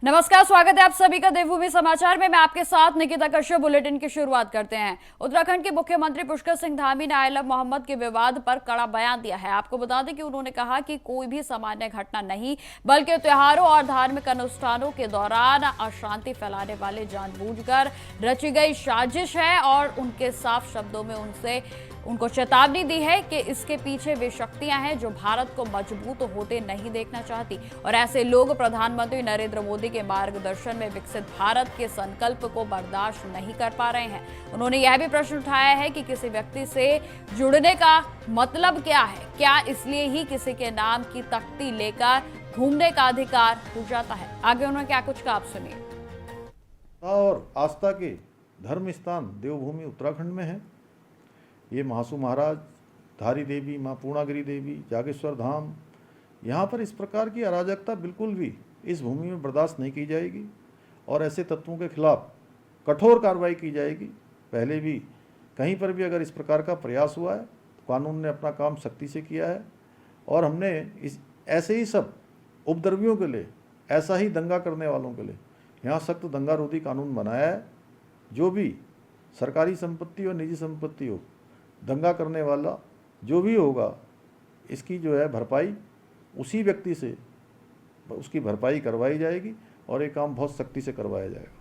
नमस्कार, स्वागत है आप सभी का देवभूमि समाचार में। मैं आपके साथ निकिता कश्यप। बुलेटिन की शुरुआत करते हैं। उत्तराखंड के मुख्यमंत्री पुष्कर सिंह धामी ने आलम मोहम्मद के विवाद पर कड़ा बयान दिया है। आपको बता दें कि उन्होंने कहा कि कोई भी सामान्य घटना नहीं बल्कि त्योहारों और धार्मिक अनुष्ठानों के दौरान अशांति फैलाने वाले जानबूझकर रची गई साजिश है और उनके साफ शब्दों में उनको चेतावनी दी है कि इसके पीछे वे शक्तियां हैं जो भारत को मजबूत होते नहीं देखना चाहती और ऐसे लोग प्रधानमंत्री नरेंद्र मोदी के मार्गदर्शन में विकसित भारत के संकल्प को बर्दाश्त नहीं कर पा रहे हैं। उन्होंने यह भी प्रश्न उठाया है कि किसी व्यक्ति से जुड़ने का मतलब क्या है? क्या इसलिए ही किसी के नाम की तख्ती लेकर घूमने का अधिकार हो जाता है? आगे उन्होंने क्या कुछ कहा, आप सुनिए। और आस्था के धर्म स्थान देवभूमि उत्तराखंड में है। ये महासू महाराज, धारी देवी, माँ पूर्णागिरी देवी, जागेश्वर धाम, यहाँ पर इस प्रकार की अराजकता बिल्कुल भी इस भूमि में बर्दाश्त नहीं की जाएगी और ऐसे तत्वों के खिलाफ कठोर कार्रवाई की जाएगी। पहले भी कहीं पर भी अगर इस प्रकार का प्रयास हुआ है तो कानून ने अपना काम सख्ती से किया है और हमने ऐसे ही सब उपद्रवियों के लिए, ऐसा ही दंगा करने वालों के लिए यहाँ सख्त दंगा रोधी कानून बनाया है। जो भी सरकारी संपत्ति और निजी संपत्ति हो, दंगा करने वाला जो भी होगा, इसकी जो है भरपाई उसी व्यक्ति से उसकी भरपाई करवाई जाएगी और ये काम बहुत सख्ती से करवाया जाएगा।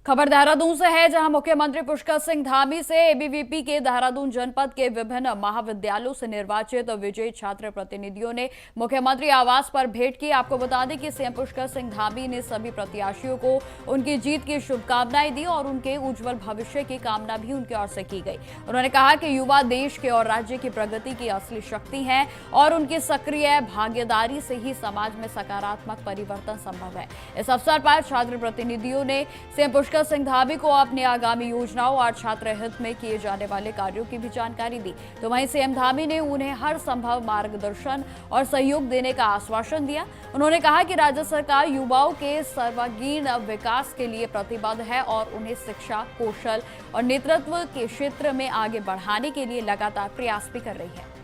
खबर देहरादून से है, जहां मुख्यमंत्री पुष्कर सिंह धामी से एबीवीपी के देहरादून जनपद के विभिन्न महाविद्यालयों से निर्वाचित विजयी छात्र प्रतिनिधियों ने मुख्यमंत्री आवास पर भेंट की। आपको बता दें कि सीएम पुष्कर सिंह धामी ने सभी प्रत्याशियों को उनकी जीत की शुभकामनाएं दी और उनके उज्जवल भविष्य की कामना भी उनकी ओर से की गई। उन्होंने कहा कि युवा देश के और राज्य की प्रगति की असली शक्ति है और उनकी सक्रिय भागीदारी से ही समाज में सकारात्मक परिवर्तन संभव है। इस अवसर पर छात्र प्रतिनिधियों ने सीएम पुष्कर सिंह धामी को अपनी आगामी योजनाओं और छात्र हित में किए जाने वाले कार्यों की भी जानकारी दी। तो वहीं सीएम धामी ने उन्हें हर संभव मार्गदर्शन और सहयोग देने का आश्वासन दिया। उन्होंने कहा कि राज्य सरकार युवाओं के सर्वांगीण विकास के लिए प्रतिबद्ध है और उन्हें शिक्षा, कौशल और नेतृत्व के क्षेत्र में आगे बढ़ाने के लिए लगातार प्रयास भी कर रही है।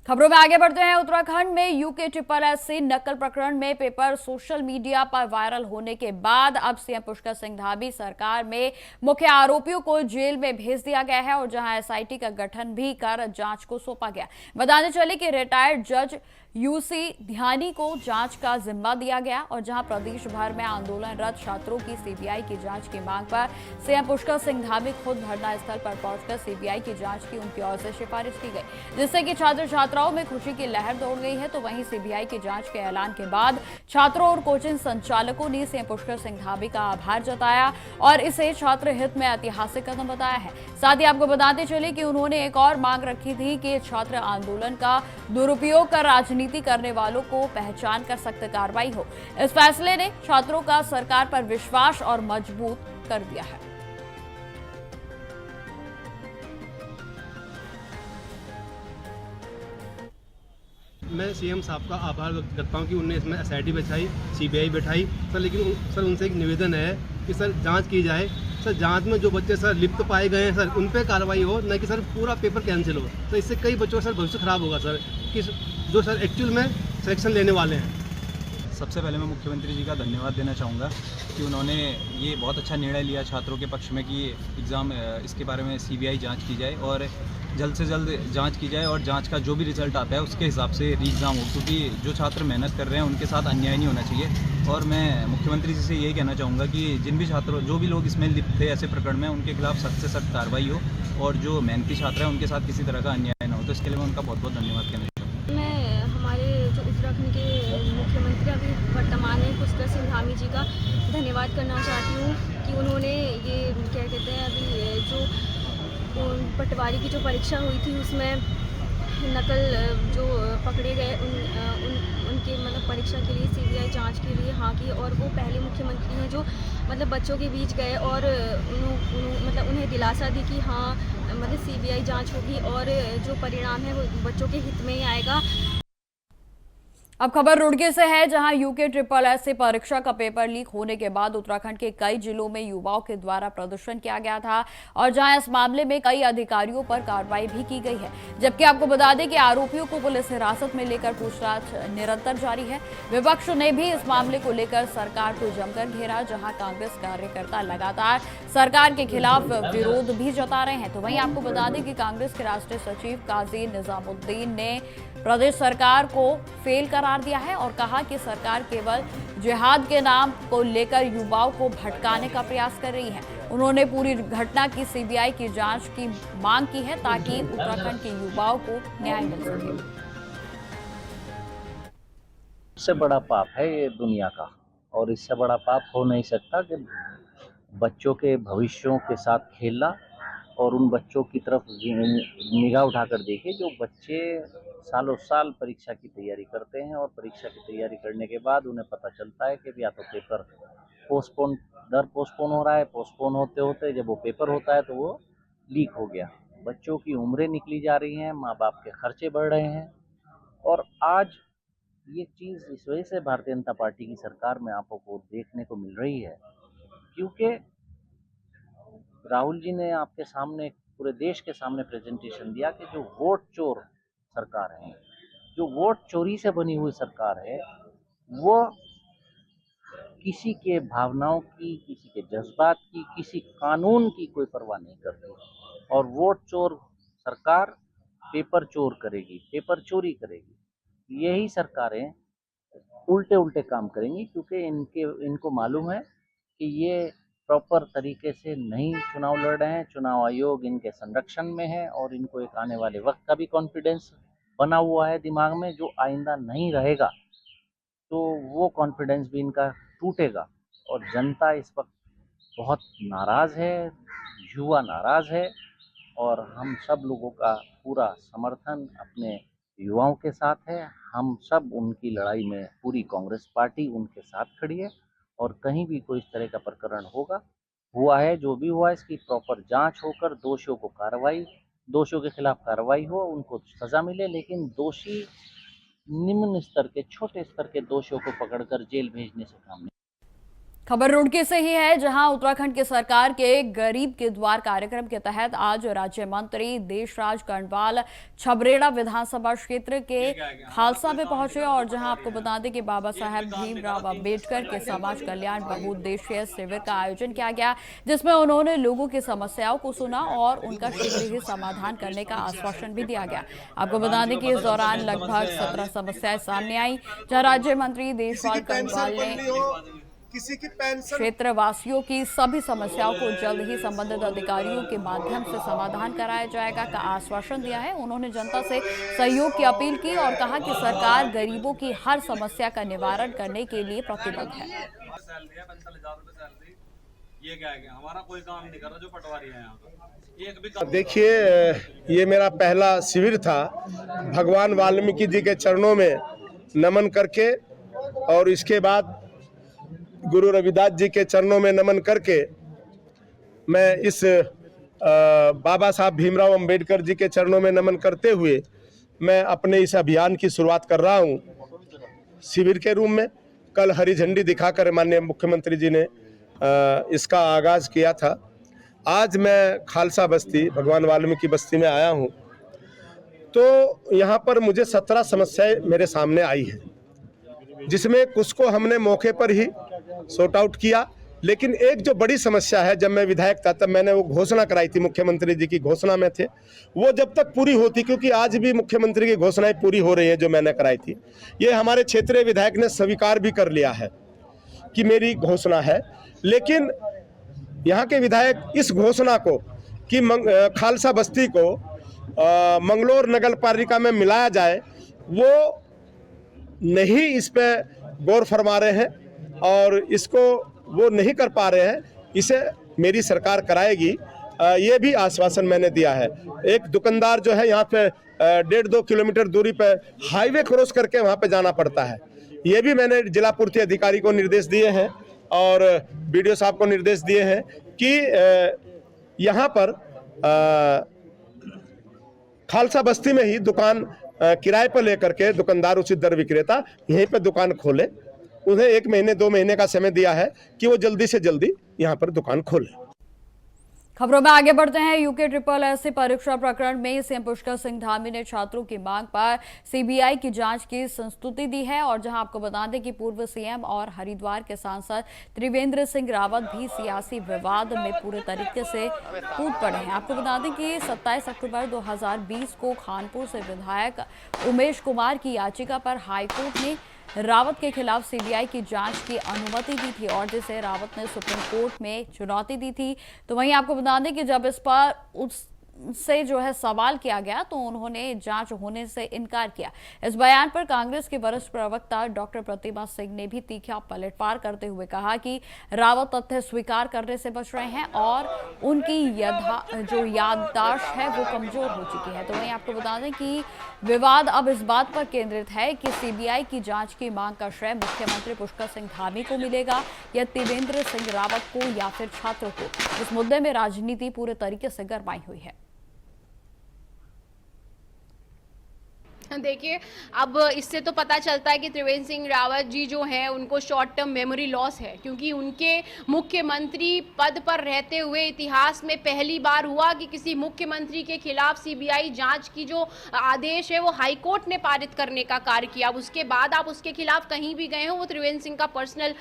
खबरों में आगे बढ़ते हैं। उत्तराखंड में यूके SSS नकल प्रकरण में पेपर सोशल मीडिया पर वायरल होने के बाद अब सीएम पुष्कर सिंह धामी सरकार में मुख्य आरोपियों को जेल में भेज दिया गया है और जहां एसआईटी का गठन भी कर जांच को सौंपा गया। बताते चले कि रिटायर्ड जज यूसी ध्यानी को जांच का जिम्मा दिया गया और जहां प्रदेश भर में आंदोलनरत छात्रों की सीबीआई की जांच की मांग पर सीएम पुष्कर सिंह धामी खुद धरना स्थल पर पहुंचकर सीबीआई की जांच की उनकी ओर से सिफारिश की गई, जिससे कि छात्र छात्राओं में खुशी की लहर दौड़ गई है। तो वहीं सीबीआई की जांच के ऐलान के बाद छात्रों और कोचिंग संचालकों ने सीएम पुष्कर सिंह धामी का आभार जताया और इसे छात्र हित में ऐतिहासिक कदम बताया है। साथ ही आपको बताते चले कि उन्होंने एक और मांग रखी थी कि छात्र आंदोलन का दुरुपयोग कर राजनीति करने वालों को पहचान कर सख्त कार्रवाई हो। इस फैसले ने छात्रों का सरकार पर विश्वास और मजबूत कर दिया है। मैं सीएम साहब का आभार व्यक्त करता हूं कि उन्होंने इसमें एसआईटी बैठाई, सीबीआई बैठाई सर। लेकिन सर उनसे एक निवेदन है कि सर जांच की जाए। सर जांच में जो बच्चे सर लिप्त पाए गए हैं सर उन पे कार्रवाई हो, न कि सर पूरा पेपर कैंसिल हो। तो इससे कई बच्चों का सर भविष्य खराब होगा सर, कि जो सर एक्चुअल में सिलेक्शन लेने वाले हैं। सबसे पहले मैं मुख्यमंत्री जी का धन्यवाद देना चाहूँगा कि उन्होंने ये बहुत अच्छा निर्णय लिया छात्रों के पक्ष में कि एग्ज़ाम इसके बारे में सीबीआई जांच की जाए और जल्द से जल्द जांच की जाए और जांच का जो भी रिजल्ट आता है उसके हिसाब से री एग्ज़ाम हो, क्योंकि जो छात्र मेहनत कर रहे हैं उनके साथ अन्याय नहीं होना चाहिए। और मैं मुख्यमंत्री जी से यही कहना चाहूँगा कि जिन भी छात्रों, जो भी लोग इसमें लिप्त थे ऐसे प्रकरण में, उनके खिलाफ सख्त से सख्त कार्रवाई हो और जो मेहनती छात्र हैं उनके साथ किसी तरह का अन्याय न हो। तो इसके लिए मैं उनका बहुत बहुत धन्यवाद कहना चाहूँगा। मैं हमारे जो उत्तराखंड के मुख्यमंत्री अभी वर्तमान है पुष्कर सिंह धामी जी का धन्यवाद करना चाहती हूँ कि उन्होंने ये क्या कहते हैं, अभी जो पटवारी की जो परीक्षा हुई थी उसमें नकल जो पकड़े गए उनके मतलब परीक्षा के लिए सीबीआई जांच के लिए हाँ की, और वो पहले मुख्यमंत्री हैं जो मतलब बच्चों के बीच गए और मतलब उन्हें दिलासा दी कि हाँ मतलब सीबीआई जांच होगी और जो परिणाम है वो बच्चों के हित में ही आएगा। अब खबर रुड़की से है, जहां यूके ट्रिपल एस से परीक्षा का पेपर लीक होने के बाद उत्तराखंड के कई जिलों में युवाओं के द्वारा प्रदर्शन किया गया था और जहां इस मामले में कई अधिकारियों पर कार्रवाई भी की गई है। जबकि आपको बता दें कि आरोपियों को पुलिस हिरासत में लेकर पूछताछ निरंतर जारी है। विपक्ष ने भी इस मामले को लेकर सरकार को जमकर घेरा, जहां कांग्रेस कार्यकर्ता लगातार सरकार के खिलाफ विरोध भी जता रहे हैं। तो वहीं आपको बता दें कि कांग्रेस के राष्ट्रीय सचिव काजी निजामुद्दीन ने प्रदेश सरकार को फेल करार दिया है और कहा कि सरकार केवल जिहाद के नाम को लेकर युवाओं को भटकाने का प्रयास कर रही है। उन्होंने पूरी घटना की सीबीआई की जांच की मांग की है ताकि उत्तराखंड के युवाओं को न्याय मिल सके। सबसे बड़ा पाप है ये दुनिया का, और इससे बड़ा पाप हो नहीं सकता कि बच्चों के भविष्यों के साथ खेलना। और उन बच्चों की तरफ निगाह उठाकर देखिए जो बच्चे सालों साल परीक्षा की तैयारी करते हैं और परीक्षा की तैयारी करने के बाद उन्हें पता चलता है कि या तो पेपर पोस्टपोन हो रहा है, पोस्टपोन होते होते जब वो पेपर होता है तो वो लीक हो गया। बच्चों की उम्रें निकली जा रही हैं, माँ बाप के खर्चे बढ़ रहे हैं। और आज ये चीज़ इस वजह से भारतीय जनता पार्टी की सरकार में आपको देखने को मिल रही है क्योंकि राहुल जी ने आपके सामने, पूरे देश के सामने प्रेजेंटेशन दिया कि जो वोट चोर सरकार है, जो वोट चोरी से बनी हुई सरकार है, वो किसी के भावनाओं की, किसी के जज्बात की, किसी कानून की कोई परवाह नहीं करती। और वोट चोर सरकार पेपर चोर करेगी, पेपर चोरी करेगी। यही सरकारें उल्टे उल्टे काम करेंगी क्योंकि इनको मालूम है कि ये प्रॉपर तरीके से नहीं चुनाव लड़ रहे हैं। चुनाव आयोग इनके संरक्षण में है और इनको एक आने वाले वक्त का भी कॉन्फिडेंस बना हुआ है दिमाग में, जो आइंदा नहीं रहेगा तो वो कॉन्फिडेंस भी इनका टूटेगा। और जनता इस वक्त बहुत नाराज़ है, युवा नाराज़ है और हम सब लोगों का पूरा समर्थन अपने युवाओं के साथ है। हम सब उनकी लड़ाई में, पूरी कांग्रेस पार्टी उनके साथ खड़ी है और कहीं भी कोई इस तरह का प्रकरण हुआ है, जो भी हुआ है, इसकी प्रॉपर जांच होकर दोषियों के खिलाफ कार्रवाई हो, उनको सजा मिले। लेकिन दोषी निम्न स्तर के, छोटे स्तर के दोषियों को पकड़कर जेल भेजने से काम नहीं। खबर रुड़की से ही है, जहां उत्तराखंड की सरकार के गरीब के द्वार कार्यक्रम के तहत आज राज्य मंत्री देशराज कर्णवाल छबरेड़ा विधानसभा क्षेत्र के खालसा में पहुंचे और जहां आपको बता दें कि बाबा साहेब भीमराव अंबेडकर के समाज कल्याण बहुउद्देशीय शिविर का आयोजन किया गया, जिसमें उन्होंने लोगों की समस्याओं को सुना और उनका शीघ्र ही समाधान करने का आश्वासन भी दिया गया। आपको बता दें कि इस दौरान लगभग 17 समस्याएं सामने आई, जहां राज्य मंत्री देशराज कर्णवाल ने क्षेत्रवासियों की सभी समस्याओं को जल्द ही संबंधित अधिकारियों के माध्यम से समाधान कराया जाएगा का आश्वासन दिया है। उन्होंने जनता से सहयोग की अपील की और कहा कि सरकार गरीबों की हर समस्या का निवारण करने के लिए प्रतिबद्ध है। ये क्या है, हमारा कोई काम नहीं कर रहा, जो पटवारी है यहाँ। देखिए, ये मेरा पहला शिविर था। भगवान वाल्मीकि जी के चरणों में नमन करके और इसके बाद गुरु रविदास जी के चरणों में नमन करके मैं इस बाबा साहब भीमराव अंबेडकर जी के चरणों में नमन करते हुए मैं अपने इस अभियान की शुरुआत कर रहा हूँ शिविर के रूप में। कल हरी झंडी दिखाकर माननीय मुख्यमंत्री जी ने इसका आगाज किया था। आज मैं खालसा बस्ती, भगवान वाल्मीकि बस्ती में आया हूँ, तो यहाँ पर मुझे 17 समस्याएं मेरे सामने आई है, जिसमें कुछ को हमने मौके पर ही सॉर्ट आउट किया। लेकिन एक जो बड़ी समस्या है, जब मैं विधायक था तब मैंने वो घोषणा कराई थी, मुख्यमंत्री जी की घोषणा में थे, वो जब तक पूरी होती, क्योंकि आज भी मुख्यमंत्री की घोषणाएं पूरी हो रही है जो मैंने कराई थी, ये हमारे क्षेत्रीय विधायक ने स्वीकार भी कर लिया है कि मेरी घोषणा है। लेकिन यहाँ के विधायक इस घोषणा को कि खालसा बस्ती को मंगलौर नगर पालिका में मिलाया जाए, वो नहीं इस पे गौर फरमा रहे हैं और इसको वो नहीं कर पा रहे हैं। इसे मेरी सरकार कराएगी, ये भी आश्वासन मैंने दिया है। एक दुकानदार जो है यहाँ पे 1.5-2 किलोमीटर दूरी पे हाईवे क्रॉस करके वहाँ पे जाना पड़ता है। ये भी मैंने जिला पूर्ति अधिकारी को निर्देश दिए हैं और BDO साहब को निर्देश दिए हैं कि यहाँ पर खालसा बस्ती में ही दुकान किराए पर लेकर के दुकानदार उचित दर विक्रेता यहीं पर दुकान खोले। उन्हें 1 महीने 2 महीने का समय दिया है कि वो जल्दी से जल्दी यहाँ पर दुकान खोले। खबरों में आगे बढ़ते हैं। यूके SSS परीक्षा प्रकरण में सीएम पुष्कर सिंह धामी ने छात्रों की मांग पर सीबीआई की जांच की संस्तुति दी है। और जहां आपको बता दें कि पूर्व सीएम और हरिद्वार के सांसद त्रिवेंद्र सिंह रावत भी सियासी विवाद में पूरे तरीके से कूद पड़े हैं। आपको बता दें कि 27 अक्टूबर 2020 को खानपुर से विधायक उमेश कुमार की याचिका पर हाईकोर्ट ने रावत के खिलाफ सीबीआई की जांच की अनुमति दी थी और जिसे रावत ने सुप्रीम कोर्ट में चुनौती दी थी। तो वहीं आपको बता दें कि जब इस पर उससे जो है सवाल किया गया तो उन्होंने जांच होने से इनकार किया। इस बयान पर कांग्रेस के वरिष्ठ प्रवक्ता डॉक्टर प्रतिमा सिंह ने भी तीखा पलटवार करते हुए कहा कि रावत तथ्य स्वीकार करने से बच रहे हैं और उनकी जो याददाश्त है वो कमजोर हो चुकी है। तो वहीं आपको बता दें कि विवाद अब इस बात पर केंद्रित है कि सीबीआई की जांच की मांग का श्रेय मुख्यमंत्री पुष्कर सिंह धामी को मिलेगा या त्रिवेंद्र सिंह रावत को या फिर छात्रों को। इस मुद्दे में राजनीति पूरे तरीके से गरमाई हुई है। देखिए, अब इससे तो पता चलता है कि त्रिवेंद्र सिंह रावत जी जो हैं उनको शॉर्ट टर्म मेमोरी लॉस है, क्योंकि उनके मुख्यमंत्री पद पर रहते हुए इतिहास में पहली बार हुआ कि किसी मुख्यमंत्री के खिलाफ सीबीआई जांच की जो आदेश है वो हाईकोर्ट ने पारित करने का कार्य किया। अब उसके बाद आप उसके खिलाफ कहीं भी गए हो, वो त्रिवेंद्र सिंह का पर्सनल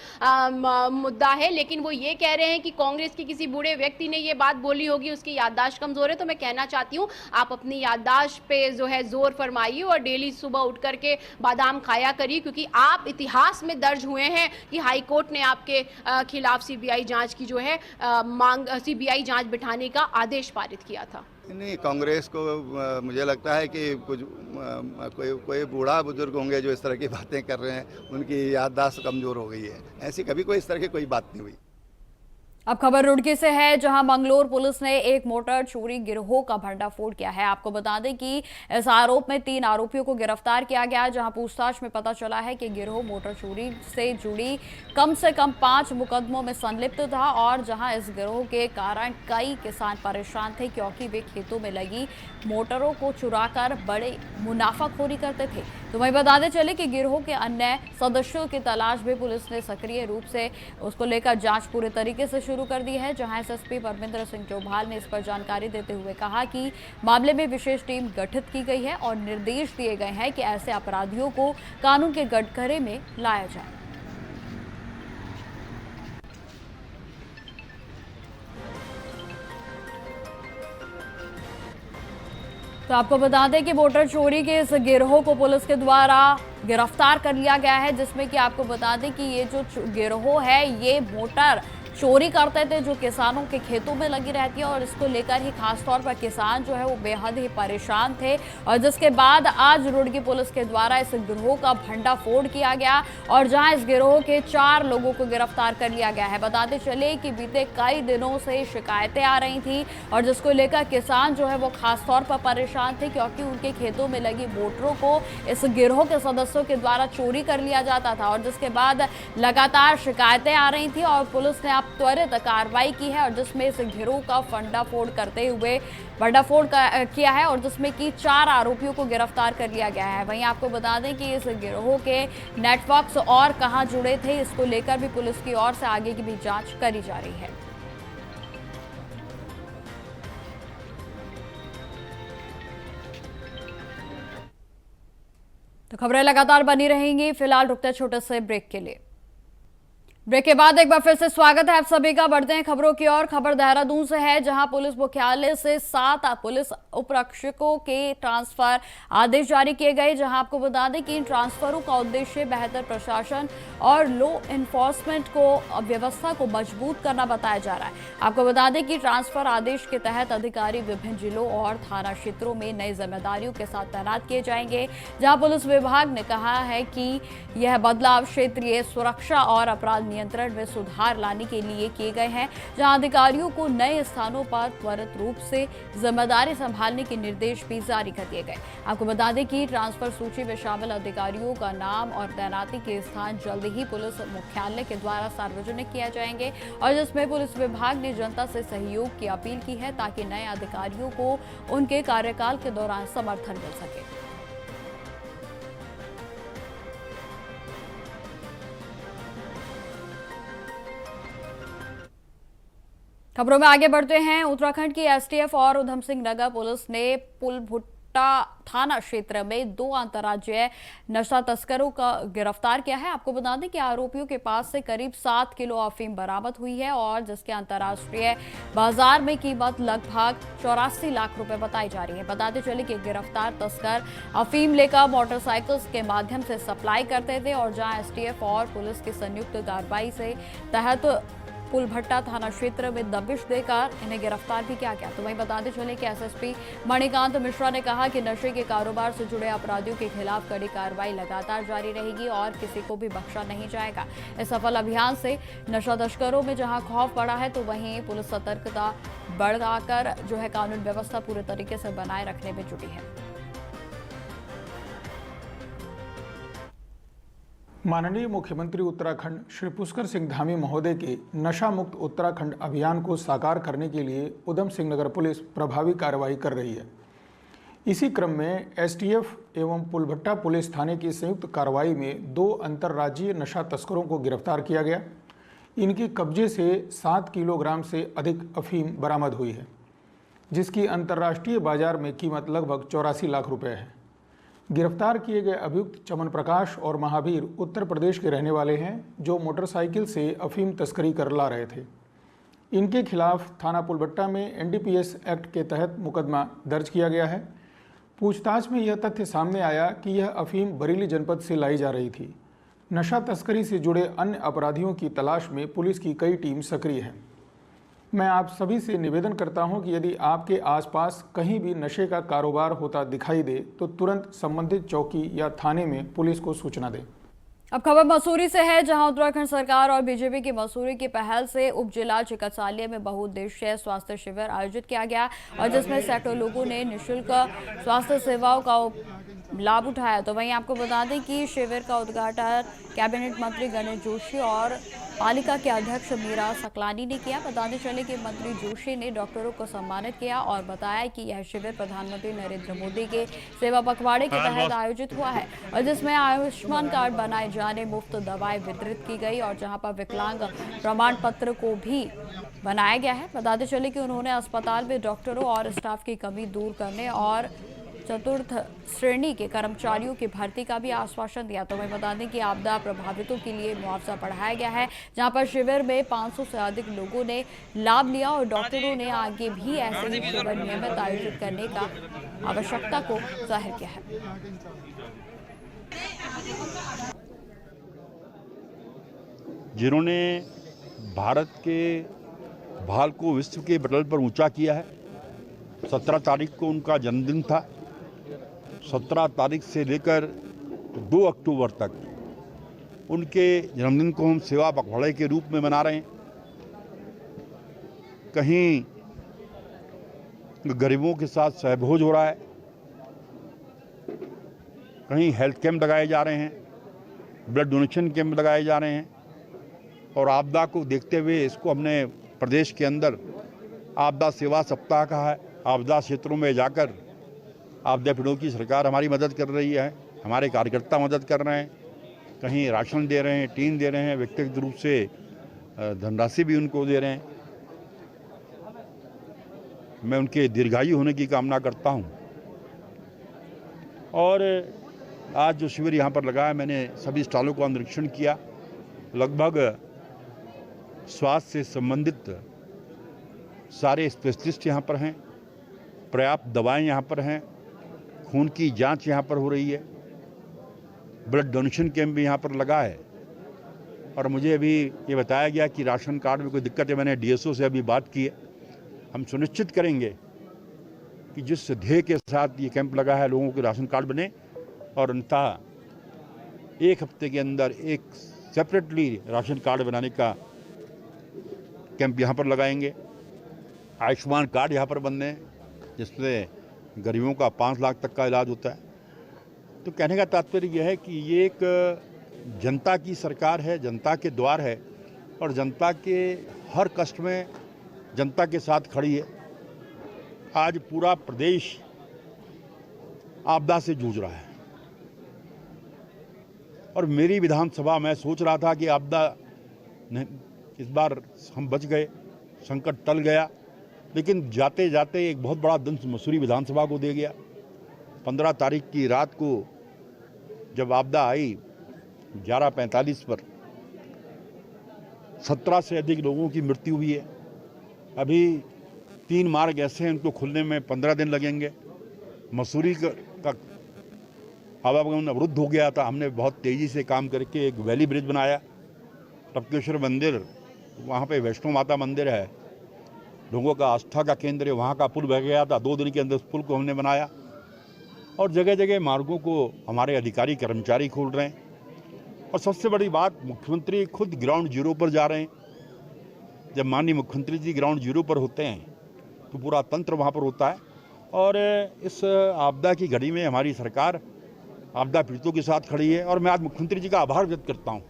मुद्दा है, लेकिन वो ये कह रहे हैं कि कांग्रेस के किसी बूढ़े व्यक्ति ने ये बात बोली होगी, उसकी याददाश्त कमजोर है। तो मैं कहना चाहती हूँ आप अपनी याददाश्त पे जो है जोर फरमाइए और डेली सुबह उठ करके बादाम खाया करिए, क्योंकि आप इतिहास में दर्ज हुए हैं कि हाईकोर्ट ने आपके खिलाफ सीबीआई जांच की जो है सीबीआई जांच बिठाने का आदेश पारित किया था। नहीं, कांग्रेस को मुझे लगता है कि कुछ कोई बूढ़ा बुजुर्ग होंगे जो इस तरह की बातें कर रहे हैं, उनकी याददाश्त कमजोर हो गई है। ऐसी कभी कोई इस तरह की कोई बात नहीं हुई। अब खबर रुड़की से है, जहां मंगलोर पुलिस ने एक मोटर चोरी गिरोह का भंडाफोड़ किया है। आपको बता दें कि इस आरोप में 3 आरोपियों को गिरफ्तार किया गया, जहां पूछताछ में पता चला है कि गिरोह मोटर चोरी से जुड़ी कम से कम 5 मुकदमों में संलिप्त था और जहां इस गिरोह के कारण कई किसान परेशान थे, क्योंकि वे खेतों में लगी मोटरों को चुराकर बड़े मुनाफाखोरी करते थे। तो वहीं बताते चले कि गिरोह के अन्य सदस्यों की तलाश भी पुलिस ने सक्रिय रूप से उसको लेकर जांच पूरे तरीके से शुरू कर दी है। जहां एसएसपी परमिंदर सिंह चौहान ने इस पर जानकारी देते हुए कहा कि मामले में विशेष टीम गठित की गई है और निर्देश दिए गए हैं कि ऐसे अपराधियों को कानून के कटघरे में लाया जाए। तो आपको बता दें कि मोटर चोरी के इस गिरोह को पुलिस के द्वारा गिरफ्तार कर लिया गया है, जिसमें कि आपको बता दें कि ये जो गिरोह है ये मोटर चोरी करते थे जो किसानों के खेतों में लगी रहती है और इसको लेकर ही खासतौर पर किसान जो है वो बेहद ही परेशान थे। और जिसके बाद आज रुड़की पुलिस के द्वारा इस गिरोह का भंडाफोड़ किया गया और जहां इस गिरोह के 4 लोगों को गिरफ्तार कर लिया गया है। बताते चले कि बीते कई दिनों से शिकायतें आ रही थी और जिसको लेकर किसान जो है वो खासतौर पर परेशान थे, क्योंकि उनके खेतों में लगी मोटरों को इस गिरोह के सदस्यों के द्वारा चोरी कर लिया जाता था और जिसके बाद लगातार शिकायतें आ रही थी और पुलिस ने त्वरित कार्रवाई की है और जिसमें इस गिरोह का भंडाफोड़ किया है और जिसमें कि 4 आरोपियों को गिरफ्तार कर लिया गया है। वहीं आपको बता दें कि इस गिरोह के नेटवर्क्स और कहां जुड़े थे, इसको लेकर भी पुलिस की ओर से आगे की भी जांच करी जा रही है। तो खबरें लगातार बनी रहेंगी। फिलहाल रुकते छोटे से ब्रेक के लिए। ब्रेक के बाद एक बार फिर से स्वागत है आप सभी का। बढ़ते हैं खबरों की ओर। खबर देहरादून से है, जहां पुलिस मुख्यालय से 7 पुलिस उपरक्षकों के ट्रांसफर आदेश जारी किए गए। जहां आपको बता दें कि इन ट्रांसफरों का उद्देश्य बेहतर प्रशासन और लॉ एनफोर्समेंट को व्यवस्था को मजबूत करना बताया जा रहा है। आपको बता दें कि ट्रांसफर आदेश के तहत अधिकारी विभिन्न जिलों और थाना क्षेत्रों में नई जिम्मेदारियों के साथ तैनात किए जाएंगे। जहां पुलिस विभाग ने कहा है कि यह बदलाव क्षेत्रीय सुरक्षा और अपराध नियंत्रण में सुधार लाने के लिए किए गए हैं, जहां अधिकारियों को नए स्थानों पर त्वरित रूप से जिम्मेदारी संभालने के निर्देश भी जारी कर दिए गए। आपको बता दें कि ट्रांसफर सूची में शामिल अधिकारियों का नाम और तैनाती के स्थान जल्द ही पुलिस मुख्यालय के द्वारा सार्वजनिक किया जाएंगे और जिसमें पुलिस विभाग ने जनता से सहयोग की अपील की है ताकि नए अधिकारियों को उनके कार्यकाल के दौरान समर्थन मिल सके। खबरों में आगे बढ़ते हैं। उत्तराखंड की एसटीएफ और उधम सिंह नगर पुलिस ने पुलभुट्टा थाना क्षेत्र में 2 अंतर्राज्यीय नशा तस्करों का गिरफ्तार किया है। आपको बता दें कि आरोपियों के पास से करीब 7 किलो अफीम बरामद हुई है और जिसके अंतर्राष्ट्रीय बाजार में कीमत लगभग 84 लाख रुपए बताई जा रही है। बताते चले कि गिरफ्तार तस्कर अफीम लेकर मोटरसाइकिल्स के माध्यम से सप्लाई करते थे और जहां एसटीएफ और पुलिस की संयुक्त कार्रवाई से तहत पुलभट्टा थाना क्षेत्र में दबिश देकर इन्हें गिरफ्तार भी किया गया। तो वहीं बताते चले कि एसएसपी मणिकांत मिश्रा ने कहा कि नशे के कारोबार से जुड़े अपराधियों के खिलाफ कड़ी कार्रवाई लगातार जारी रहेगी और किसी को भी बख्शा नहीं जाएगा। इस सफल अभियान से नशा तस्करों में जहां खौफ बढ़ा है तो वहीं पुलिस सतर्कता बढ़ाकर जो है कानून व्यवस्था पूरे तरीके से बनाए रखने में जुटी है। माननीय मुख्यमंत्री उत्तराखंड श्री पुष्कर सिंह धामी महोदय के नशा मुक्त उत्तराखंड अभियान को साकार करने के लिए उधम सिंह नगर पुलिस प्रभावी कार्रवाई कर रही है। इसी क्रम में एसटीएफ एवं पुलभट्टा पुलिस थाने की संयुक्त कार्रवाई में 2 अंतर्राज्यीय नशा तस्करों को गिरफ्तार किया गया। इनके कब्जे से 7 किलोग्राम से अधिक अफीम बरामद हुई है, जिसकी अंतर्राष्ट्रीय बाजार में कीमत लगभग 84 लाख रुपए है। गिरफ्तार किए गए अभियुक्त चमन प्रकाश और महावीर उत्तर प्रदेश के रहने वाले हैं, जो मोटरसाइकिल से अफीम तस्करी कर ला रहे थे। इनके खिलाफ थाना पुलभट्टा में एनडीपीएस एक्ट के तहत मुकदमा दर्ज किया गया है। पूछताछ में यह तथ्य सामने आया कि यह अफीम बरेली जनपद से लाई जा रही थी। नशा तस्करी से जुड़े अन्य अपराधियों की तलाश में पुलिस की कई टीम सक्रिय है। मैं आप सभी से निवेदन करता हूं कि यदि आपके आसपास कहीं भी नशे का कारोबार होता दिखाई दे तो तुरंत संबंधित चौकी या थाने में पुलिस को सूचना दें। अब खबर मसूरी से है, जहां उत्तराखंड सरकार और बीजेपी की मसूरी की पहल से उप जिला चिकित्सालय में बहुउद्देशीय स्वास्थ्य शिविर आयोजित किया गया और जिसमें सैकड़ों लोगों ने निःशुल्क स्वास्थ्य सेवाओं का लाभ उठाया। तो वहीं आपको बता दें कि शिविर का उद्घाटन कैबिनेट मंत्री गणेश जोशी और पालिका के अध्यक्ष मीरा सकलानी ने किया। बताते चले कि मंत्री जोशी ने डॉक्टरों को सम्मानित किया और बताया कि यह शिविर प्रधानमंत्री नरेंद्र मोदी के सेवा पखवाड़े के तहत आयोजित हुआ है और जिसमें आयुष्मान कार्ड बनाए जाने, मुफ्त दवाएं वितरित की गई और जहां पर विकलांग प्रमाण पत्र को भी बनाया गया है। बताते चले कि उन्होंने अस्पताल में डॉक्टरों और स्टाफ की कमी दूर करने और चतुर्थ श्रेणी के कर्मचारियों की भर्ती का भी आश्वासन दिया। तो मैं बता दें कि आपदा प्रभावितों के लिए मुआवजा बढ़ाया गया है, जहां पर शिविर में 500 से अधिक लोगों ने लाभ लिया और डॉक्टरों ने आगे भी ऐसे ही शिविर नियमित आयोजित करने का आवश्यकता को जाहिर किया है। जिन्होंने भारत के भाल को विश्व के पटल पर ऊंचा किया है। 17 तारीख को उनका जन्मदिन था। 17 तारीख से लेकर 2 अक्टूबर तक उनके जन्मदिन को हम सेवा पखवाड़े के रूप में मना रहे हैं। कहीं गरीबों के साथ सहभोज हो रहा है, कहीं हेल्थ कैंप लगाए जा रहे हैं, ब्लड डोनेशन कैंप लगाए जा रहे हैं और आपदा को देखते हुए इसको हमने प्रदेश के अंदर आपदा सेवा सप्ताह कहा है। आपदा क्षेत्रों में जाकर आपदा पीड़ितों की सरकार हमारी मदद कर रही है, हमारे कार्यकर्ता मदद कर रहे हैं, कहीं राशन दे रहे हैं, टीन दे रहे हैं, व्यक्तिगत रूप से धनराशि भी उनको दे रहे हैं। मैं उनके दीर्घायु होने की कामना करता हूं। और आज जो शिविर यहाँ पर लगा है, मैंने सभी स्टॉलों का निरीक्षण किया। लगभग स्वास्थ्य से संबंधित सारे स्पेशलिस्ट यहाँ पर हैं, पर्याप्त दवाएं यहाँ पर हैं, खून की जांच यहाँ पर हो रही है, ब्लड डोनेशन कैंप भी यहाँ पर लगा है। और मुझे अभी ये बताया गया कि राशन कार्ड में कोई दिक्कत है। मैंने डीएसओ से अभी बात की है। हम सुनिश्चित करेंगे कि जिस ध्येय के साथ ये कैंप लगा है, लोगों के राशन कार्ड बने और अंततः 1 हफ्ते के अंदर एक सेपरेटली राशन कार्ड बनाने का कैंप यहाँ पर लगाएंगे। आयुष्मान कार्ड यहाँ पर बनने, जिससे गरीबों का 5 लाख तक का इलाज होता है। तो कहने का तात्पर्य यह है कि ये एक जनता की सरकार है, जनता के द्वार है और जनता के हर कष्ट में जनता के साथ खड़ी है। आज पूरा प्रदेश आपदा से जूझ रहा है और मेरी विधानसभा में सोच रहा था कि आपदा इस बार हम बच गए, संकट टल गया, लेकिन जाते जाते एक बहुत बड़ा दंश मसूरी विधानसभा को दे गया। 15 तारीख की रात को जब आपदा आई 11:45 पर 17 से अधिक लोगों की मृत्यु हुई है। अभी 3 मार्ग ऐसे हैं उनको खुलने में 15 दिन लगेंगे। मसूरी का आवागमन अवरुद्ध हो गया था, हमने बहुत तेज़ी से काम करके एक वैली ब्रिज बनाया। टपकेश्वर मंदिर, वहाँ पे वैष्णो माता मंदिर है, लोगों का आस्था का केंद्र है, वहाँ का पुल बह गया था। 2 दिन के अंदर उस पुल को हमने बनाया और जगह जगह मार्गों को हमारे अधिकारी कर्मचारी खोल रहे हैं। और सबसे बड़ी बात, मुख्यमंत्री खुद ग्राउंड जीरो पर जा रहे हैं। जब माननीय मुख्यमंत्री जी ग्राउंड जीरो पर होते हैं तो पूरा तंत्र वहाँ पर होता है। और इस आपदा की घड़ी में हमारी सरकार आपदा पीड़ितों के साथ खड़ी है और मैं आज मुख्यमंत्री जी का आभार व्यक्त करता हूँ।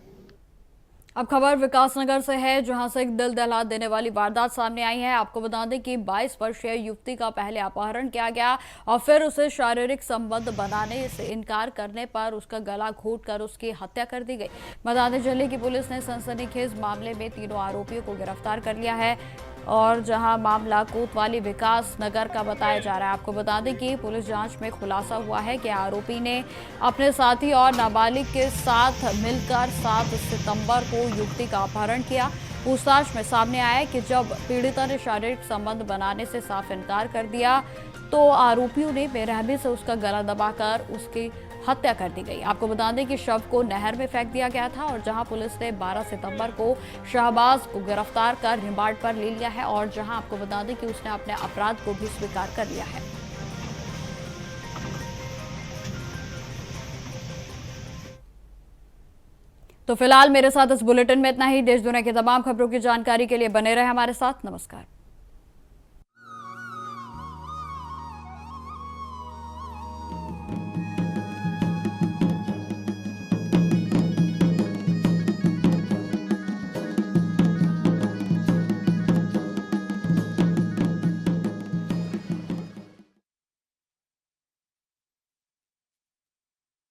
अब खबर विकासनगर से है, जहां से एक दिल दहला देने वाली वारदात सामने आई है। आपको बता दें कि 22 वर्षीय युवती का पहले अपहरण किया गया और फिर उसे शारीरिक संबंध बनाने से इनकार करने पर उसका गला घोंटकर उसकी हत्या कर दी गई। बता दें जिले की पुलिस ने सनसनीखेज मामले में तीनों आरोपियों को गिरफ्तार कर लिया है और जहां मामला कोतवाली विकास नगर का बताया जा रहा है। आपको बता दें कि पुलिस जांच में खुलासा हुआ है कि आरोपी ने अपने साथी और नाबालिग के साथ मिलकर 7 सितंबर को युवती का अपहरण किया। पूछताछ में सामने आया कि जब पीड़िता ने शारीरिक संबंध बनाने से साफ इनकार कर दिया तो आरोपियों ने बेरहमी से उसका गला दबाकर उसकी हत्या कर दी गई। आपको बता दें कि शव को नहर में फेंक दिया गया था और जहां पुलिस ने 12 सितंबर को शहबाज को गिरफ्तार कर रिमांड पर ले लिया है और जहां आपको बता दें कि उसने अपने अपराध को भी स्वीकार कर लिया है। तो फिलहाल मेरे साथ इस बुलेटिन में इतना ही। देश दुनिया की तमाम खबरों की जानकारी के लिए बने रहे हमारे साथ। नमस्कार।